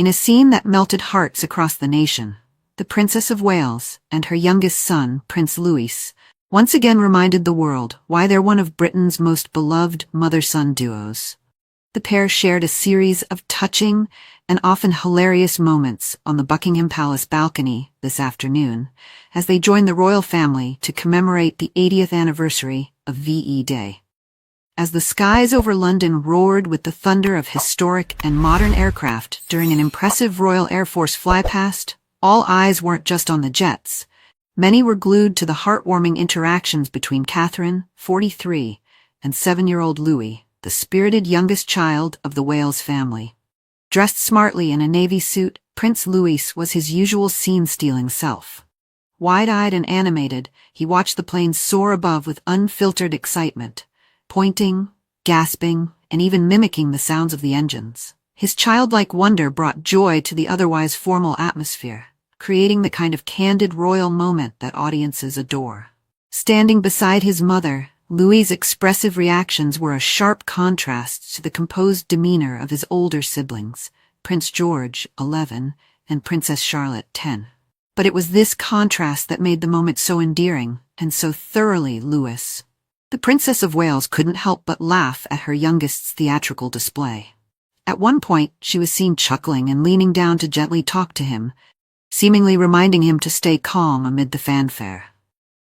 In a scene that melted hearts across the nation, the Princess of Wales and her youngest son, Prince Louis, once again reminded the world why they're one of Britain's most beloved mother-son duos. The pair shared a series of touching and often hilarious moments on the Buckingham Palace balcony this afternoon as they joined the royal family to commemorate the 80th anniversary of VE Day. As the skies over London roared with the thunder of historic and modern aircraft during an impressive Royal Air Force flypast, all eyes weren't just on the jets. Many were glued to the heartwarming interactions between Catherine, 43, and 7-year-old Louis, the spirited youngest child of the Wales family. Dressed smartly in a navy suit, Prince Louis was his usual scene-stealing self. Wide-eyed and animated, he watched the planes soar above with unfiltered excitement, pointing, gasping, and even mimicking the sounds of the engines. His childlike wonder brought joy to the otherwise formal atmosphere, creating the kind of candid royal moment that audiences adore. Standing beside his mother, Louis's expressive reactions were a sharp contrast to the composed demeanor of his older siblings, Prince George, 11, and Princess Charlotte, 10. But it was this contrast that made the moment so endearing and so thoroughly Louis. The Princess of Wales couldn't help but laugh at her youngest's theatrical display. At one point, she was seen chuckling and leaning down to gently talk to him, seemingly reminding him to stay calm amid the fanfare.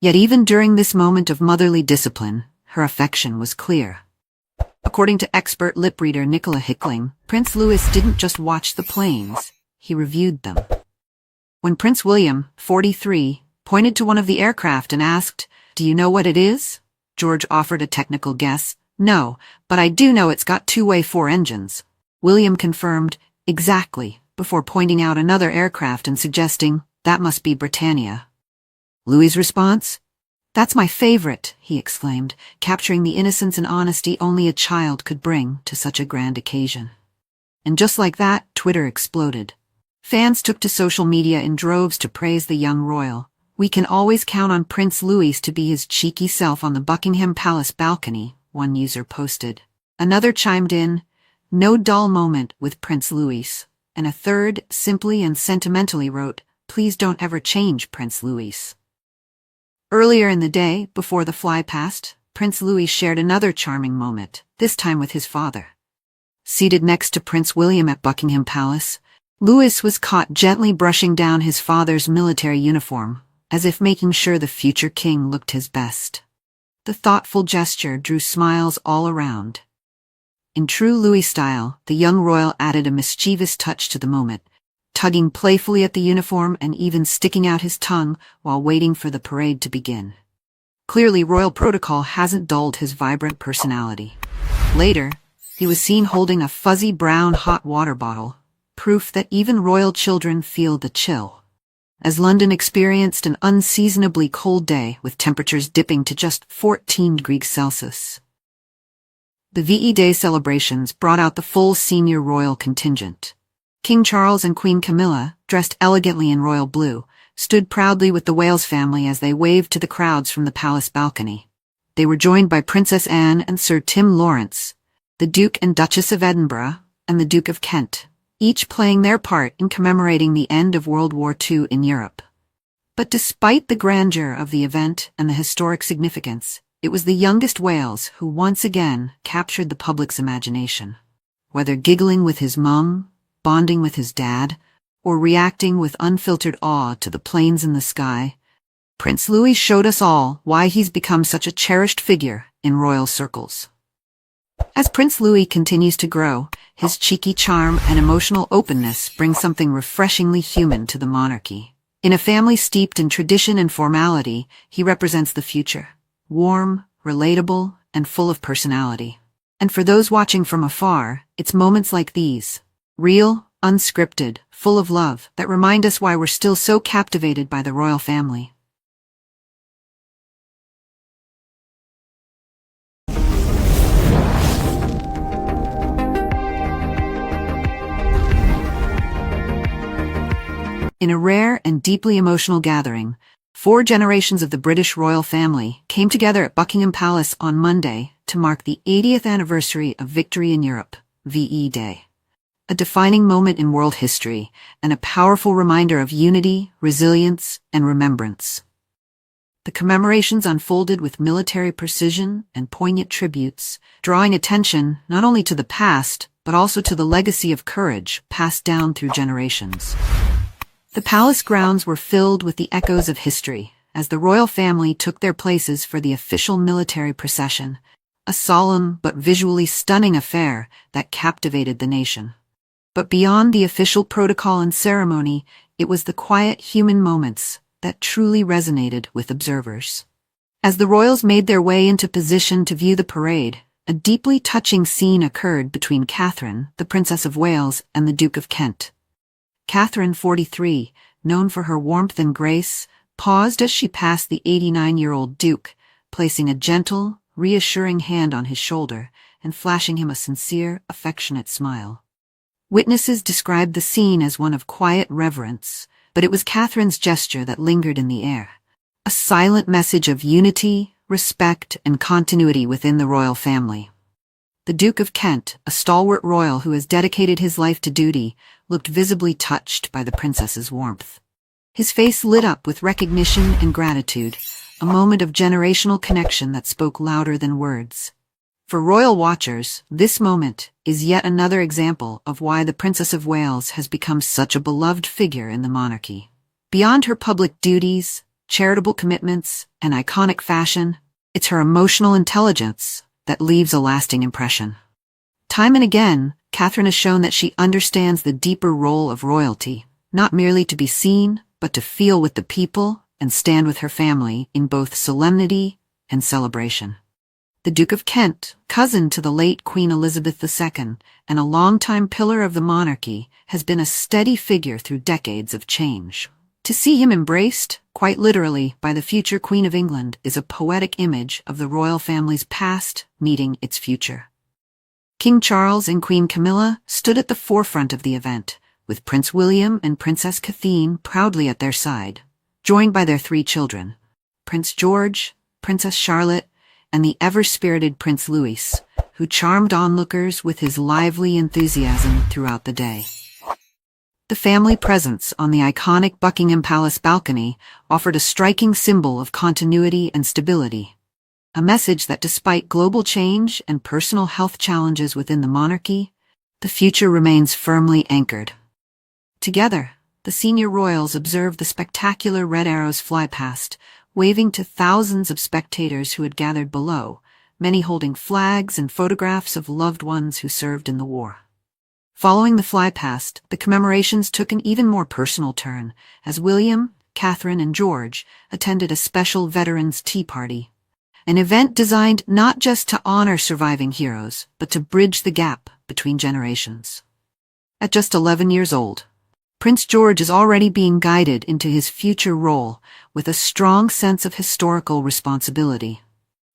Yet even during this moment of motherly discipline, her affection was clear. According to expert lip reader Nicola Hickling, Prince Louis didn't just watch the planes, he reviewed them. When Prince William, 43, pointed to one of the aircraft and asked, "Do you know what it is?" George offered a technical guess. "No, but I do know it's got two-way 4 engines." William confirmed, "Exactly," before pointing out another aircraft and suggesting, "That must be Britannia." Louis's response? "That's my favorite," he exclaimed, capturing the innocence and honesty only a child could bring to such a grand occasion. And just like that, Twitter exploded. Fans took to social media in droves to praise the young royal. "We can always count on Prince Louis to be his cheeky self on the Buckingham Palace balcony," one user posted. Another chimed in, "No dull moment with Prince Louis," and a third simply and sentimentally wrote, "Please don't ever change Prince Louis." Earlier in the day, before the flypast, Prince Louis shared another charming moment, this time with his father. Seated next to Prince William at Buckingham Palace, Louis was caught gently brushing down his father's military uniform, as if making sure the future king looked his best. The thoughtful gesture drew smiles all around. In true Louis style, the young royal added a mischievous touch to the moment, tugging playfully at the uniform and even sticking out his tongue while waiting for the parade to begin. Clearly, royal protocol hasn't dulled his vibrant personality. Later, he was seen holding a fuzzy brown hot water bottle, proof that even royal children feel the chill. As London experienced an unseasonably cold day with temperatures dipping to just 14 degrees Celsius. The VE Day celebrations brought out the full senior royal contingent. King Charles and Queen Camilla, dressed elegantly in royal blue, stood proudly with the Wales family as they waved to the crowds from the palace balcony. They were joined by Princess Anne and Sir Tim Lawrence, the Duke and Duchess of Edinburgh, and the Duke of Kent, each playing their part in commemorating the end of World War II in Europe. But despite the grandeur of the event and the historic significance, it was the youngest Wales who once again captured the public's imagination. Whether giggling with his mum, bonding with his dad, or reacting with unfiltered awe to the planes in the sky, Prince Louis showed us all why he's become such a cherished figure in royal circles. As Prince Louis continues to grow, his cheeky charm and emotional openness bring something refreshingly human to the monarchy. In a family steeped in tradition and formality, he represents the future, warm, relatable, and full of personality. And for those watching from afar, it's moments like these, real, unscripted, full of love, that remind us why we're still so captivated by the royal family. In a rare and deeply emotional gathering, 4 generations of the British royal family came together at Buckingham Palace on Monday to mark the 80th anniversary of Victory in Europe, VE Day. a defining moment in world history, and a powerful reminder of unity, resilience, and remembrance. The commemorations unfolded with military precision and poignant tributes, drawing attention not only to the past, but also to the legacy of courage passed down through generations. The palace grounds were filled with the echoes of history, as the royal family took their places for the official military procession, a solemn but visually stunning affair that captivated the nation. But beyond the official protocol and ceremony, it was the quiet human moments that truly resonated with observers. As the royals made their way into position to view the parade, a deeply touching scene occurred between Catherine, the Princess of Wales, and the Duke of Kent. Catherine, 43, known for her warmth and grace, paused as she passed the 89-year-old Duke, placing a gentle, reassuring hand on his shoulder and flashing him a sincere, affectionate smile. Witnesses described the scene as one of quiet reverence, but it was Catherine's gesture that lingered in the air, a silent message of unity, respect, and continuity within the royal family. The Duke of Kent, a stalwart royal who has dedicated his life to duty, looked visibly touched by the princess's warmth. His face lit up with recognition and gratitude, a moment of generational connection that spoke louder than words. For royal watchers, this moment is yet another example of why the Princess of Wales has become such a beloved figure in the monarchy. Beyond her public duties, charitable commitments, and iconic fashion, it's her emotional intelligence that leaves a lasting impression. Time and again, Catherine has shown that she understands the deeper role of royalty, not merely to be seen, but to feel with the people and stand with her family in both solemnity and celebration. The Duke of Kent, cousin to the late Queen Elizabeth II, and a longtime pillar of the monarchy, has been a steady figure through decades of change. To see him embraced, quite literally, by the future Queen of England is a poetic image of the royal family's past meeting its future. King Charles and Queen Camilla stood at the forefront of the event, with Prince William and Princess Catherine proudly at their side, joined by their 3 children, Prince George, Princess Charlotte, and the ever-spirited Prince Louis, who charmed onlookers with his lively enthusiasm throughout the day. The family presence on the iconic Buckingham Palace balcony offered a striking symbol of continuity and stability, a message that despite global change and personal health challenges within the monarchy, the future remains firmly anchored. Together, the senior royals observed the spectacular red arrows fly past, waving to thousands of spectators who had gathered below, many holding flags and photographs of loved ones who served in the war. Following the flypast, the commemorations took an even more personal turn, as William, Catherine, and George attended a special Veterans Tea Party, an event designed not just to honor surviving heroes, but to bridge the gap between generations. At just 11 years old, Prince George is already being guided into his future role with a strong sense of historical responsibility.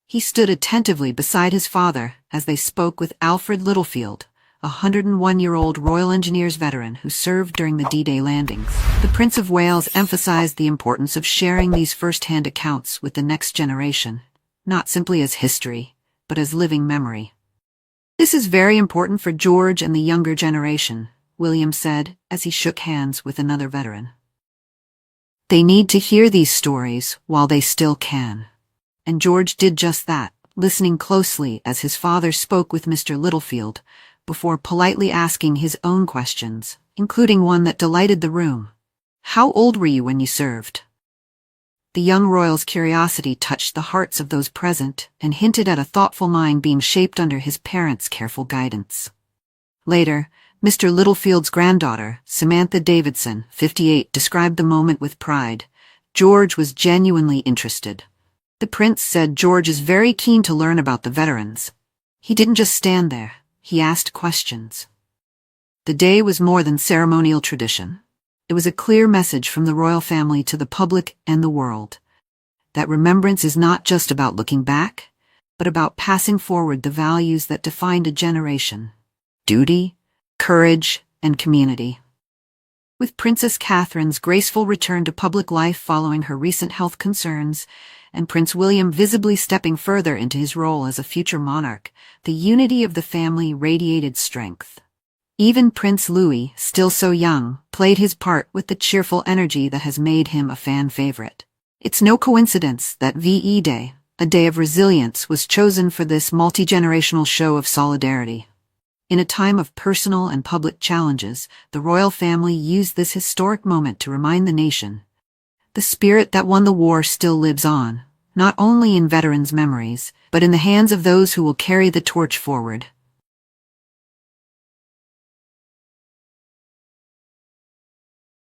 He stood attentively beside his father as they spoke with Alfred Littlefield, a 101-year-old Royal Engineers veteran who served during the D-Day landings. The Prince of Wales emphasized the importance of sharing these first-hand accounts with the next generation, not simply as history, but as living memory. "This is very important for George and the younger generation," William said as he shook hands with another veteran. "They need to hear these stories while they still can." And George did just that, listening closely as his father spoke with Mr. Littlefield, before politely asking his own questions, including one that delighted the room. "How old were you when you served?" The young royal's curiosity touched the hearts of those present and hinted at a thoughtful mind being shaped under his parents' careful guidance. Later, Mr. Littlefield's granddaughter, Samantha Davidson, 58, described the moment with pride. George was genuinely interested. The prince said George is very keen to learn about the veterans. He didn't just stand there, he asked questions. The day was more than ceremonial tradition. It was a clear message from the royal family to the public and the world, that remembrance is not just about looking back, but about passing forward the values that defined a generation: duty, courage, and community. With Princess Catherine's graceful return to public life following her recent health concerns, and Prince William visibly stepping further into his role as a future monarch, the unity of the family radiated strength. Even Prince Louis, still so young, played his part with the cheerful energy that has made him a fan favorite. It's no coincidence that VE Day, a day of resilience, was chosen for this multi-generational show of solidarity. In a time of personal and public challenges, the royal family used this historic moment to remind the nation. The spirit that won the war still lives on, not only in veterans' memories, but in the hands of those who will carry the torch forward.